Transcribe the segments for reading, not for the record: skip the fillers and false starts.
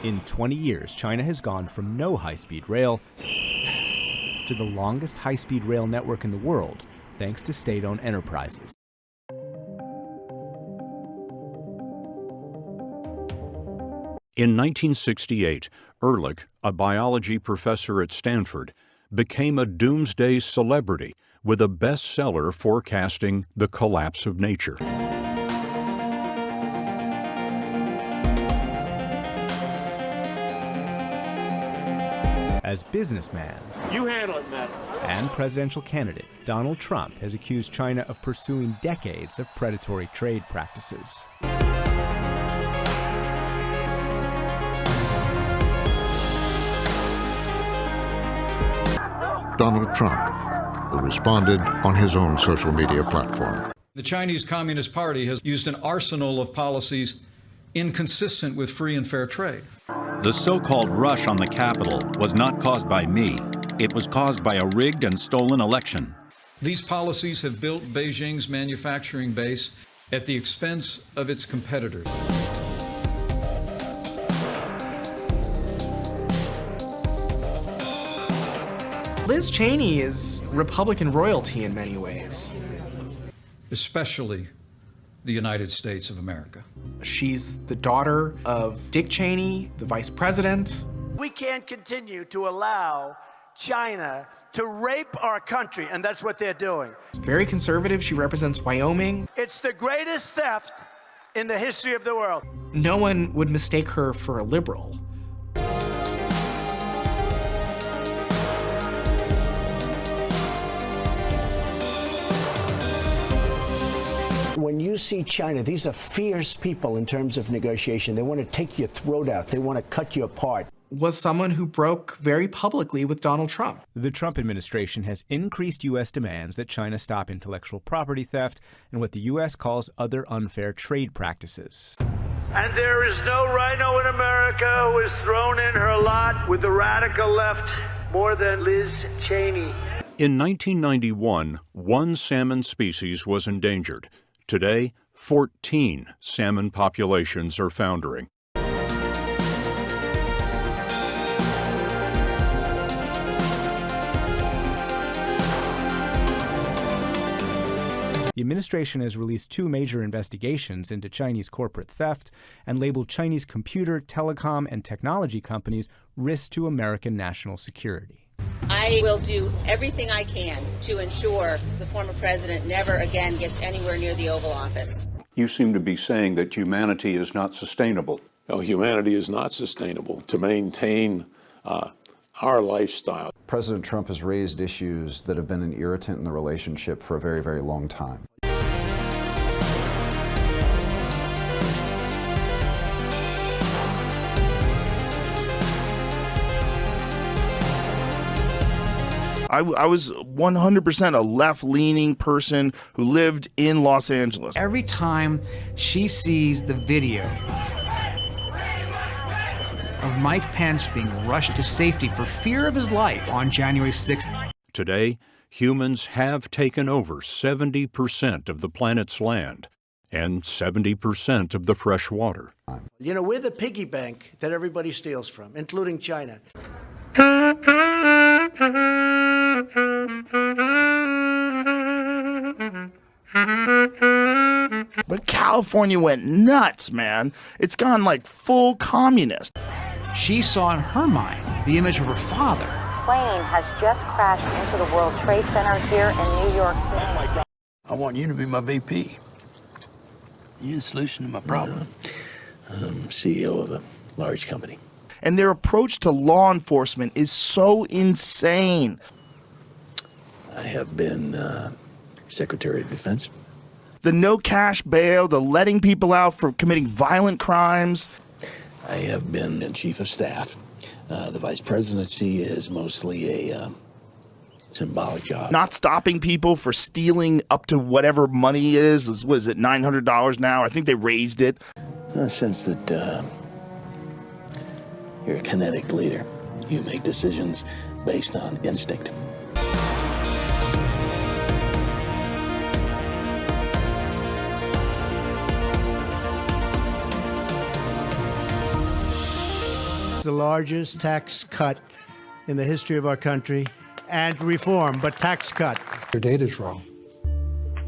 In 20 years, China has gone from no high-speed rail to the longest high-speed rail network in the world, thanks to state-owned enterprises. In 1968, Ehrlich, a biology professor at Stanford, became a doomsday celebrity with a bestseller forecasting the collapse of nature. As businessman you handle it, Matt. and presidential candidate, Donald Trump has accused China of pursuing decades of predatory trade practices. Donald Trump, who responded on his own social media platform. The Chinese Communist Party has used an arsenal of policies inconsistent with free and fair trade. The so-called rush on the Capitol was not caused by me. It was caused by a rigged and stolen election. These policies have built Beijing's manufacturing base at the expense of its competitors. Liz Cheney is Republican royalty in many ways. Especially the United States of America. She's the daughter of Dick Cheney, the vice president. We can't continue to allow China to rape our country, and that's what they're doing. Very conservative. She represents Wyoming. It's the greatest theft in the history of the world. No one would mistake her for a liberal. When you see China, these are fierce people in terms of negotiation. They want to take your throat out. They want to cut you apart. Was someone who broke very publicly with Donald Trump. The Trump administration has increased U.S. demands that China stop intellectual property theft and what the U.S. calls other unfair trade practices. And there is no rhino in America who has thrown in her lot with the radical left more than Liz Cheney. In 1991, one salmon species was endangered. Today, 14 salmon populations are foundering. The administration has released 2 major investigations into Chinese corporate theft and labeled Chinese computer, telecom, and technology companies risks to American national security. I will do everything I can to ensure the former president never again gets anywhere near the Oval Office. You seem to be saying that humanity is not sustainable. No, humanity is not sustainable to maintain our lifestyle. President Trump has raised issues that have been an irritant in the relationship for a very, very long time. I was 100% a left-leaning person who lived in Los Angeles. Every time she sees the video of Mike Pence being rushed to safety for fear of his life on January 6th. Today, humans have taken over 70% of the planet's land and 70% of the fresh water. You know, we're the piggy bank that everybody steals from, including China. But California went nuts, man. It's gone like full communist. She saw in her mind the image of her father. Plane has just crashed into the World Trade Center here in New York City. Oh my God. I want you to be my VP. You're the solution to my problem. I'm CEO of a large company. And their approach to law enforcement is so insane. I have been Secretary of Defense. The no cash bail, the letting people out for committing violent crimes. I have been Chief of Staff. The Vice Presidency is mostly a symbolic job. Not stopping people for stealing up to whatever money is. What is it, $900 now? I think they raised it. I sense that you're a kinetic leader. You make decisions based on instinct. The largest tax cut in the history of our country, and reform, but tax cut. Your data's wrong.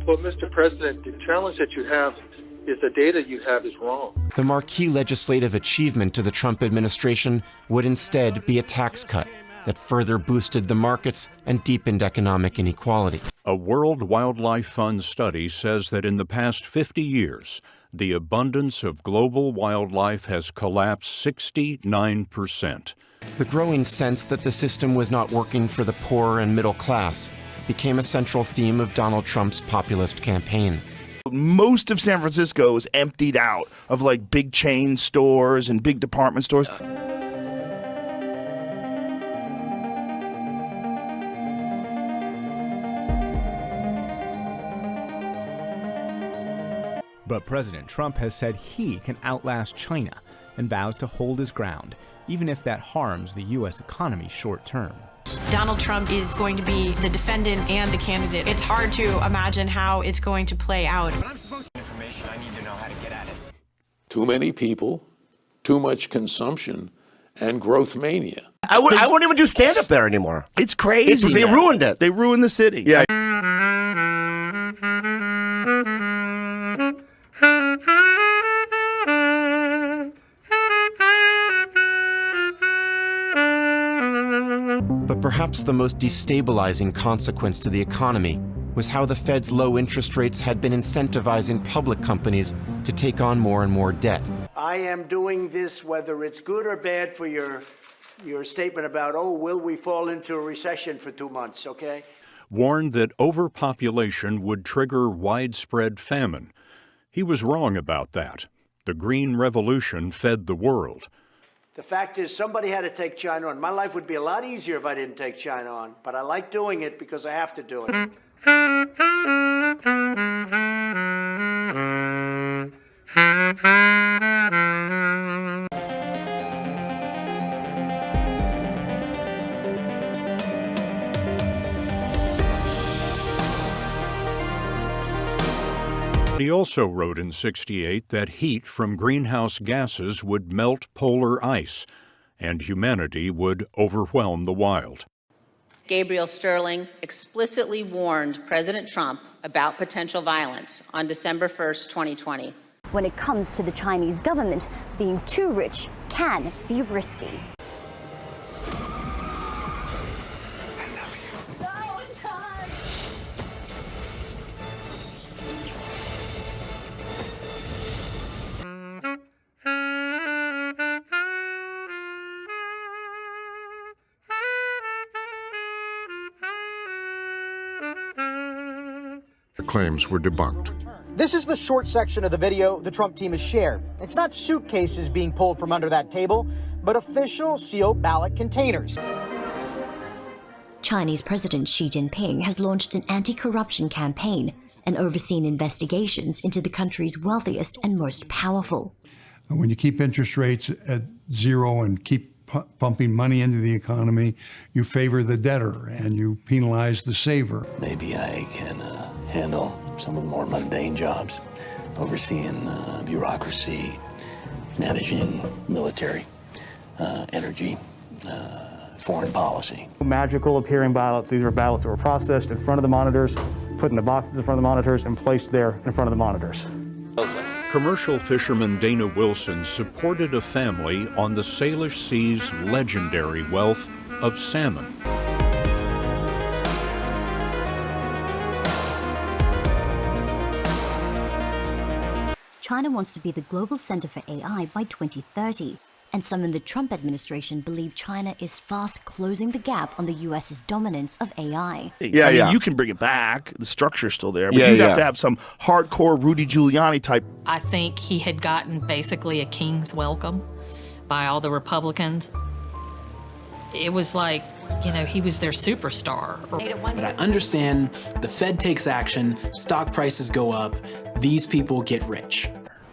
Well, Mr. President, the challenge that you have is the data you have is wrong. The marquee legislative achievement to the Trump administration would instead be a tax cut that further boosted the markets and deepened economic inequality. A World Wildlife Fund study says that in the past 50 years, the abundance of global wildlife has collapsed 69%. The growing sense that the system was not working for the poor and middle class became a central theme of Donald Trump's populist campaign. Most of San Francisco is emptied out of like big chain stores and big department stores. But President Trump has said he can outlast China and vows to hold his ground, even if that harms the U.S. economy short term. Donald Trump is going to be the defendant and the candidate. It's hard to imagine how it's going to play out. But I'm supposed to information. I need to know how to get at it. Too many people, too much consumption, and growth mania. I won't even do stand-up there anymore. It's crazy. They ruined it. They ruined the city. Yeah. But perhaps the most destabilizing consequence to the economy was how the Fed's low interest rates had been incentivizing public companies to take on more and more debt. I am doing this whether it's good or bad for your statement about, oh, will we fall into a recession for 2 months, okay? Warned that overpopulation would trigger widespread famine. He was wrong about that. The Green Revolution fed the world. The fact is, somebody had to take China on. My life would be a lot easier if I didn't take China on, but I like doing it because I have to do it. He also wrote in '68 that heat from greenhouse gases would melt polar ice, and humanity would overwhelm the wild. Gabriel Sterling explicitly warned President Trump about potential violence on December 1st, 2020. When it comes to the Chinese government, being too rich can be risky. The claims were debunked. This is the short section of the video the Trump team has shared. It's not suitcases being pulled from under that table, but official sealed ballot containers. Chinese President Xi Jinping has launched an anti-corruption campaign and overseen investigations into the country's wealthiest and most powerful. When you keep interest rates at zero and keep pumping money into the economy, you favor the debtor and you penalize the saver. Maybe I can handle some of the more mundane jobs, overseeing bureaucracy, managing military, energy, foreign policy. Magical appearing ballots. These are ballots that were processed in front of the monitors, put in the boxes in front of the monitors, and placed there in front of the monitors. Commercial fisherman Dana Wilson supported a family on the Salish Sea's legendary wealth of salmon. China wants to be the global center for AI by 2030, and some in the Trump administration believe China is fast closing the gap on the US's dominance of AI. I mean, you can bring it back. The structure's still there, but you'd have to have some hardcore Rudy Giuliani type. I think he had gotten basically a king's welcome by all the Republicans. It was like, you know, he was their superstar. But I understand the Fed takes action, stock prices go up, these people get rich.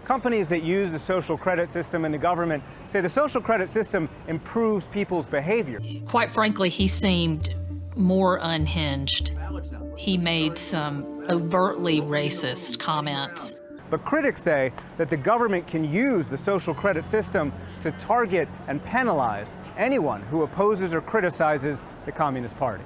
Companies that use the social credit system and the government say the social credit system improves people's behavior. Quite frankly, he seemed more unhinged. He made some overtly racist comments. But critics say that the government can use the social credit system to target and penalize anyone who opposes or criticizes the Communist Party.